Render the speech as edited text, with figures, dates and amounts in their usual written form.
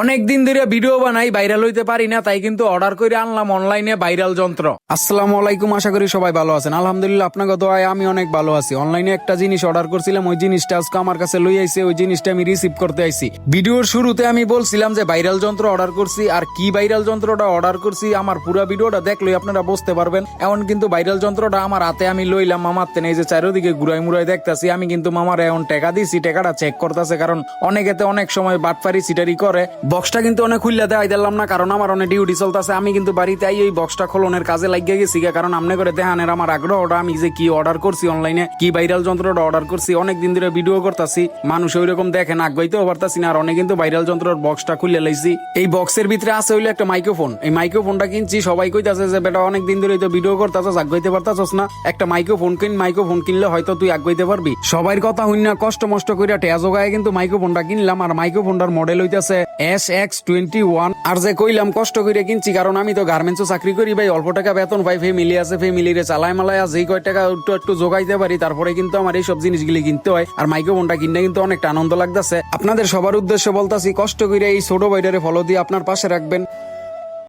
অনেক দিন ধরে ভিডিও বানাই, ভাইরাল হইতে পারি না, তাই কিন্তু অর্ডার করে আনলাম অনলাইনে ভাইরাল যন্ত্র। আসসালামু আলাইকুম, আশা করি সবাই ভালো আছেন। আলহামদুলিল্লাহ, আপনাকে দোয়ায় আমি অনেক ভালো আছি। অনলাইনে একটা জিনিস অর্ডার করছিলাম, ওই জিনিসটা আজকে আমার কাছে লই আইছে, ওই জিনিসটা আমি রিসিভ করতে আইছি। ভিডিওর শুরুতে আমি বলছিলাম যে ভাইরাল যন্ত্র অর্ডার করছি, আর কি ভাইরাল যন্ত্রটা অর্ডার করছি আমার পুরো ভিডিওটা দেখলেই আপনারা বুঝতে পারবেন। এখন কিন্তু ভাইরাল যন্ত্রটা আমার হাতে আমি লইলাম, মামার তেনে এই যে চারিদিকে ঘুরাই মুড়াই দেখতাছি। আমি কিন্তু মামার এখন টাকা দিছি, টাকাটা চেক করতেছে, কারণ অনেকেতে অনেক সময় বাটপারি সিটারি করে। বক্সটা কিন্তু অনেক খুললে দেয় দিলাম না, কারণ আমার অনেক ডিউটি চলতেছে। আমি কিন্তু বাড়িতে এই বক্সটা খোলনের কাজে লাগিয়ে গেছি, কারণ আমনে করে দেখানের আমার আগ্রহটা, আমি যে কি অর্ডার করছি অনলাইনে, কি ভাইরাল যন্ত্রটা অর্ডার করছি। অনেকদিন ধরে ভিডিও করতেছি, মানুষ ওই রকম দেখেন, আগ্রহীতেও পারতাছি না। আর অনেক কিন্তু ভাইরাল যন্ত্রের বক্সটা খুলে লাইছি। এই বক্সের ভিতরে আছে হইলো একটা মাইক্রোফোন। এই মাইক্রোফোনটা কিনছি, সবাই কইতাছে যে বেটা অনেকদিন ধরে তো ভিডিও করতেছস, আগ্রহীতে পারতাছস না, একটা মাইক্রোফোন কিন। মাইক্রোফোন কিনলে হয়তো তুই আগ্রহীতে পারবি। সবার কথা হইন না, কষ্ট মষ্ট করে টেয়া জোগায় কিন্তু মাইক্রোফোনটা কিনলাম। আর মাইক্রোফোনটার মডেল হইতাছে SX21। আর যে কইলাম কষ্ট করে কিনছি, কারণ আমি তো গার্মেন্টসও চাকরি করি ভাই, অল্প টাকা বেতন পাই, ফ্যামিলি আছে, ফ্যামিলিরে চালায় মালায় যেই কয় টাকা একটু একটু জোগাইতে পারি, তারপরে কিন্তু আমার এইসব জিনিসগুলি কিনতে হয়। আর মাইক্রোফোনটা কিনতে কিন্তু অনেকটা আনন্দ লাগতেছে। আপনাদের সবার উদ্দেশ্যে বলতাছি, কষ্ট করে এই ছোট ভাইটারে ফলো দিয়ে আপনার পাশে রাখবেন।